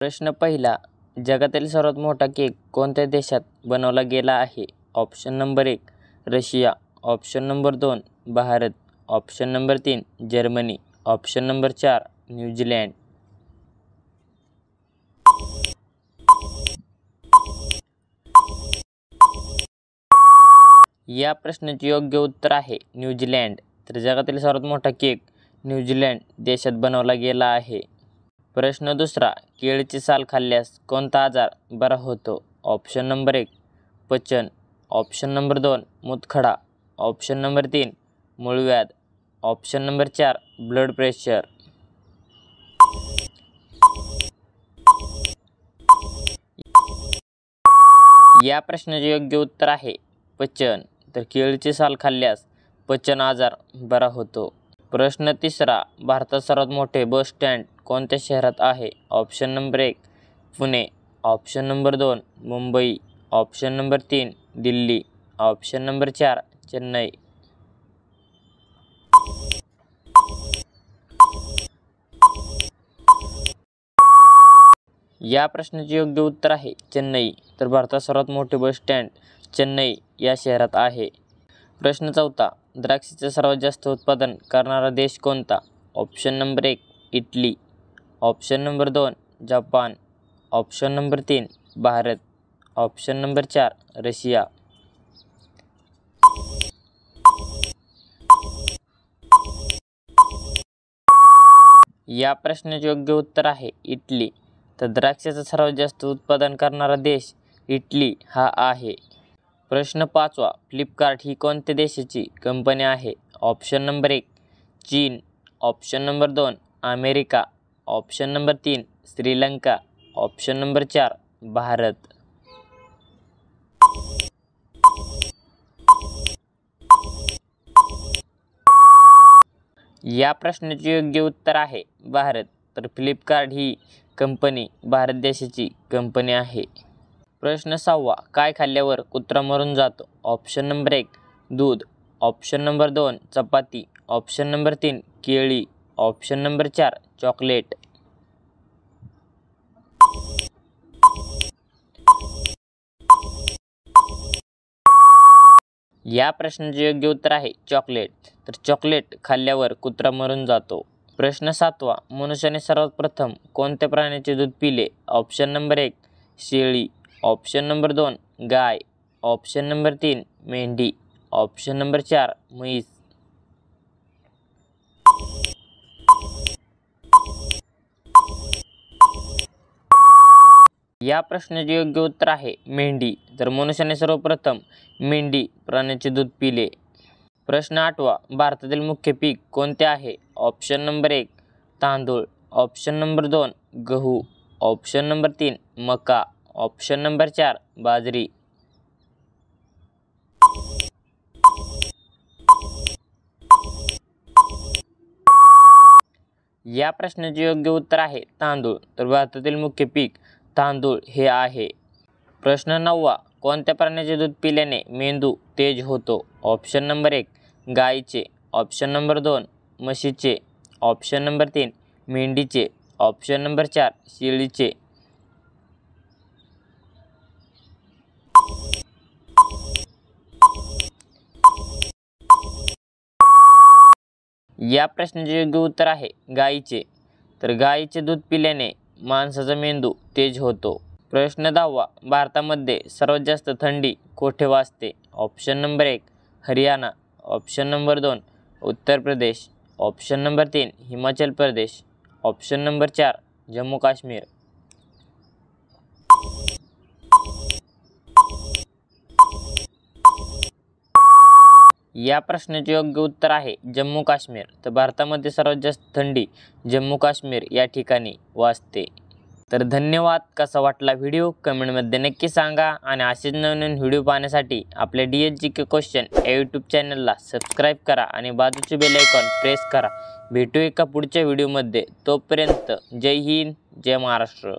प्रश्न पहिला, जगातील सर्वात मोठा केक कोणत्या देशात बनवला गेला आहे? Option number 1 Russia, option number 2 Bharat, option number 3 Germany, option number 4 New Zealand. या प्रश्नाचे योग्य उत्तर आहे न्यूझीलंड. तर जगातील सर्वात मोठा केक न्यूझीलंड देशात बनवला गेला आहे. प्रश्न दुसरा, केळीची साल खाल्ल्यास कोणता आजार बरा होतो? ऑप्शन नंबर 1 पचन, ऑप्शन नंबर 2 मूतखडा, ऑप्शन नंबर 3 मूळव्याध, ऑप्शन नंबर 4 ब्लड प्रेशर. या प्रश्नाचे योग्य उत्तर आहे पचन. तर केळीची साल खाल्ल्यास पचन आजार बरा होतो. प्रश्न तिसरा, भारतात सर्वात मोठे बस स्टँड कोणत्या शहरात आहे? Option number 1 Pune, option number 2 Mumbai, option number 3 Delhi, option number 4 Chennai. या प्रश्नाचे योग्य उत्तर आहे चेन्नई. तर भारतात सर्वात मोठे बस स्टँड चेन्नई या शहरात आहे. प्रश्न चौथा, द्राक्षाचे सर्वात जास्त उत्पादन करणारा देश कोणता? Option number 1 Italy, option number 2 Japan, option number 3 Bharat, option number 4 Russia. या प्रश्नाचे योग्य उत्तर आहे इटली. तर द्राक्षाचं सर्वात जास्त उत्पादन करणारा देश इटली हा आहे. प्रश्न पाचवा, फ्लिपकार्ट ही कोणत्या देशाची कंपनी आहे? ऑप्शन नंबर 1 चीन, option number 2 America, option number 3 Sri Lanka, option number 4 Bharat. या प्रश्नाचे योग्य उत्तर आहे भारत. तर फ्लिपकार्ट ही कंपनी भारत देशाची कंपनी आहे. प्रश्न सहावा, काय खाल्ल्यावर कुत्रा मरून जातो? ऑप्शन नंबर 1 दूध, ऑप्शन नंबर 2 चपाती, ऑप्शन नंबर 3 केळी, ऑप्शन नंबर 4 चॉकलेट. या प्रश्नाचे योग्य उत्तर आहे चॉकलेट. तर चॉकलेट खाल्ल्यावर कुत्रा मरून जातो. प्रश्न सातवा, मनुष्याने सर्वात प्रथम कोणत्या प्राण्याचे दूध पिले? ऑप्शन नंबर 1 शेळी, ऑप्शन नंबर 2 गाय, ऑप्शन नंबर 3 मेंढी, ऑप्शन नंबर 4 म्हैस. या प्रश्नाचे योग्य उत्तर आहे मेंढी. तर मनुष्याने सर्वप्रथम मेंढी प्राण्याचे दूध पिले. प्रश्न आठवा, भारतातील मुख्य पीक कोणते आहे? ऑप्शन नंबर 1 तांदूळ, ऑप्शन नंबर 2 गहू, ऑप्शन नंबर 3 मका, ऑप्शन नंबर 4 बाजरी. या प्रश्नाचे योग्य उत्तर आहे तांदूळ. तर भारतातील मुख्य पीक तांदूळ हे आहे. प्रश्न नववा, कोणत्या प्राण्याचे दूध पिल्याने मेंदू तेज होतो? ऑप्शन नंबर 1 गायीचे, ऑप्शन नंबर 2 म्हशीचे, ऑप्शन नंबर 3 मेंढीचे, ऑप्शन नंबर 4 शेळीचे. या प्रश्नाचे योग्य उत्तर आहे गायीचे. तर गायीचे दूध पिल्याने माणसाचा मेंदू तेज होतो. प्रश्न 10वा, भारतामध्ये सर्वात जास्त थंडी कोठे वाजते? Option number 1 Haryana, option number 2 Uttar Pradesh, option number 3 Himachal Pradesh, option number 4 Jammu Kashmir. या प्रश्नाचे योग्य उत्तर आहे जम्मू काश्मीर. तर भारतामध्ये सर्वात जास्त थंडी जम्मू काश्मीर या ठिकाणी वाजते. तर धन्यवाद. कसा वाटला व्हिडिओ कमेंटमध्ये नक्की सांगा आणि असेच नवीन व्हिडिओ पाहण्यासाठी आपल्या DSGK क्वेश्चन या यूट्यूब चॅनलला सबस्क्राईब करा आणि बाजूचे बेल आयकॉन प्रेस करा. भेटू एका पुढच्या व्हिडिओमध्ये. तोपर्यंत जय हिंद, जय महाराष्ट्र.